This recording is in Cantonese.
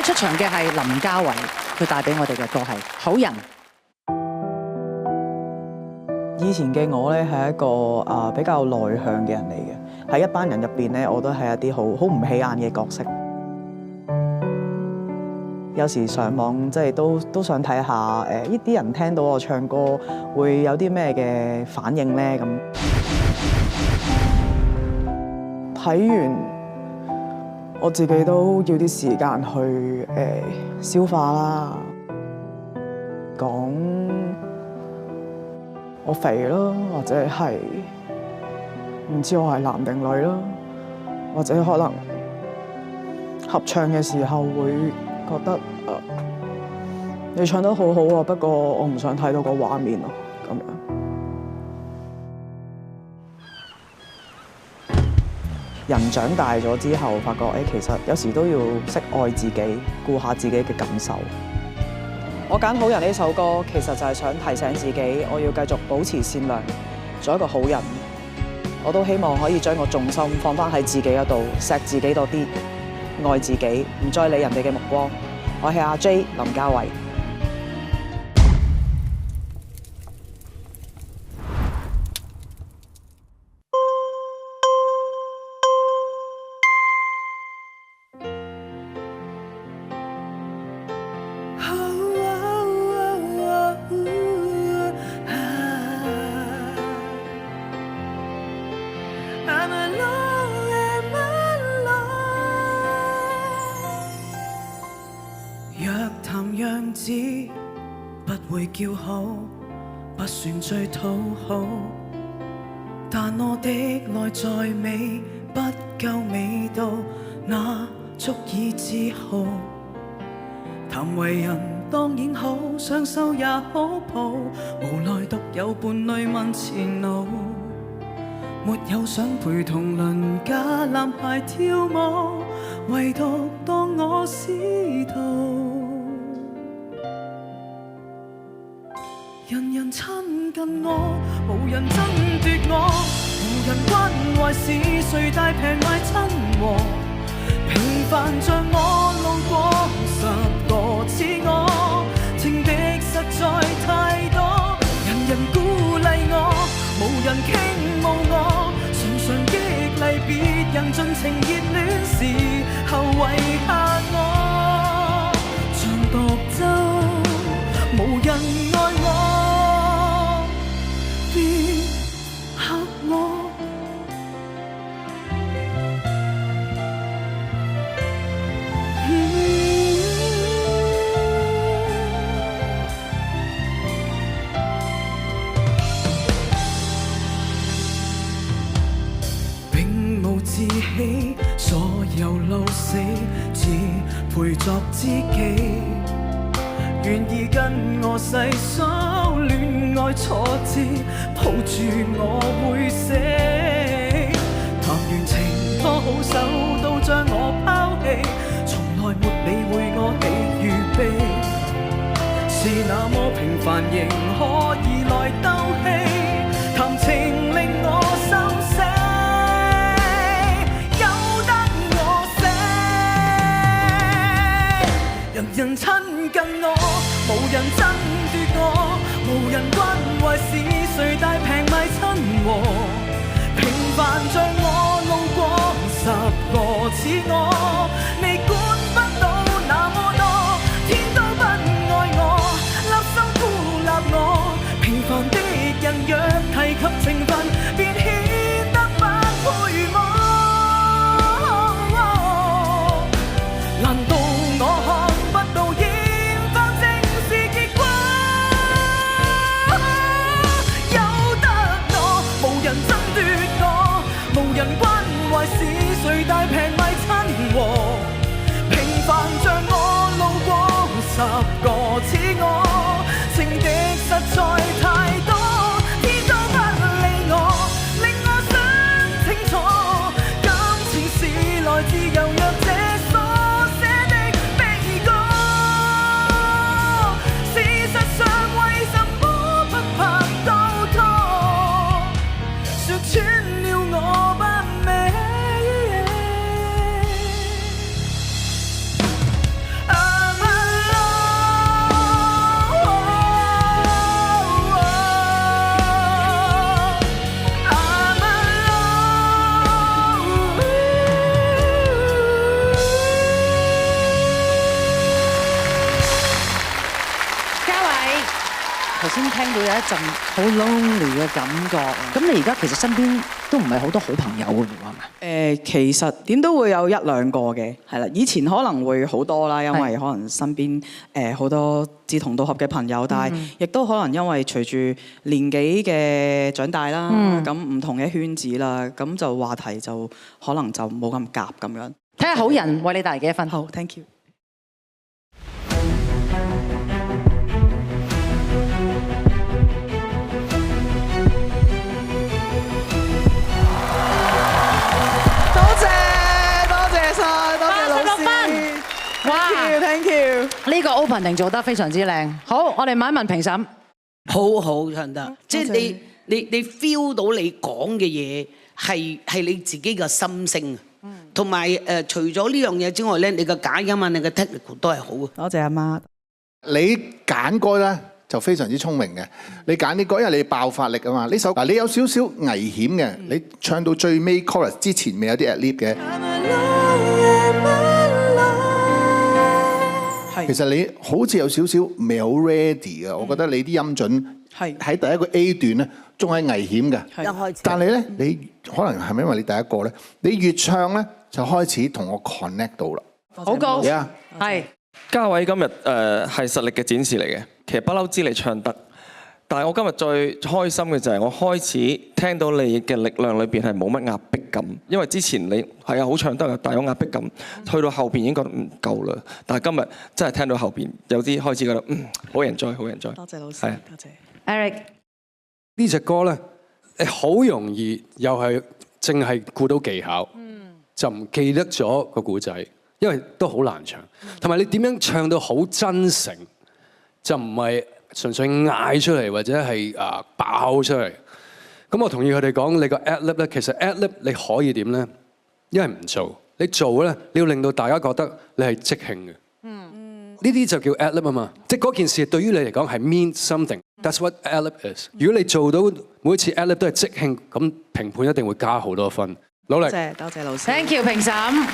出場嘅係林嘉偉，佢帶俾我哋嘅歌係《好人》。以前嘅我咧係一個比較內向嘅人嚟嘅，喺一班人入邊咧，我都係一啲好唔起眼嘅角色。有時上網即係都想睇下呢啲人聽到我唱歌會有啲咩嘅反應咧咁。睇完我自己都要啲時間去消化啦，講我肥咯，或者係唔知我係男定女咯，或者可能合唱嘅時候會覺得你唱得好好啊，不過我唔想睇到個畫面咯，咁樣。人長大咗之後，發覺其實有時都要識愛自己，顧下自己嘅感受。我揀《好人》呢首歌，其實就係想提醒自己，我要繼續保持善良，做一個好人。我都希望可以將個重心放返喺自己嗰度，錫自己多啲，愛自己，唔再理人哋嘅目光。我係阿 J 林嘉偉。叫好不算最討好，但我的內在美不夠美到，那足以自豪。談為人當然好，雙手也好抱，無奈獨有伴侶問前路，沒有想陪同鄰家男孩跳舞，唯獨當我師徒。人人親近我，無人爭奪我，無人關懷是誰大平賣親和，平凡像我路過10個似我，情敵實在太多，人人鼓勵我，無人傾慕我，常常激勵別人盡情熱戀時候遺下我，像獨奏無人愛我。所有路死，只配作知己。願意跟我細數戀愛挫折，抱住我會死。談完情多好手都將我拋棄，從來沒理會我喜與悲。是那麼平凡仍可以來鬥氣，談情令我心死。人人親近我，無人爭奪我，無人關懷是誰大平賣親和，平凡像我路過10個似我，你管不到那麼多，天都不愛我，立心孤立我，平凡的人若提及情分，便顯得不配我。難道我到厭煩正是結果，由得我，無人爭奪我，無人關懷是誰大平賣親和，先聽到有一陣好 lonely 嘅感覺。咁你而家其實身邊都唔係好多好朋友嘅喎，係咪？其實點都會有一兩個嘅，係啦。以前可能會好多啦，因為可能身邊好多志同道合嘅朋友，但係亦都可能因為隨住年紀嘅長大啦，咁唔同嘅圈子啦，咁就話題就可能就冇咁夾咁樣。睇下好人為你帶嚟幾多分？好 ，thank you。Thank you。呢個 opening 做得非常之靚。好，我哋問一問評審。好唱得，即係你 feel 到你講嘅嘢係你自己嘅心聲，同埋除咗呢樣嘢之外咧，你嘅假音啊，你嘅 technical 都係好嘅。多謝阿媽。你揀歌咧就非常之聰明嘅，你揀啲歌因為你爆發力啊嘛。呢首嗱你有少少危險嘅，你唱到最尾 chorus 之前未有啲 ad-lib 嘅。其實你好似有少少未好 ready 嘅，我覺得你啲音準喺第一個 A 段咧，仲係危險嘅。一開始，但係咧，你可能係咪因為你第一個咧，你越唱咧就開始同我 connect 到啦。好高，係嘉偉今日係實力嘅展示嚟嘅，其實不嬲知你唱得。但係我今日最開心嘅就係我開始聽到你嘅力量裏邊係冇乜壓迫感，因為之前你係好唱得嘅，但有壓迫感，去到後邊已經覺得唔夠啦。但係今日真係聽到後邊有啲開始覺得好enjoy，好 enjoy。多謝老師，多謝 Eric。呢隻歌咧，你好容易又係淨係顧到技巧，就唔記得咗個故仔，因為都好難唱。同埋你點樣唱到好真誠，就唔係純粹嗌出嚟或者係爆出嚟。咁我同意佢哋講，你個 ad-lib 咧，其實 ad-lib 你可以點咧？因為唔做，你做咧，你要令到大家覺得你係即興嘅。呢啲就叫 ad-lib 啊嘛，即係嗰件事對於你嚟講係 mean something。That's what ad-lib is。如果你做到每一次 ad-lib 都係即興，咁評判一定會加好多分。努力。多謝老師。Thank you 評審。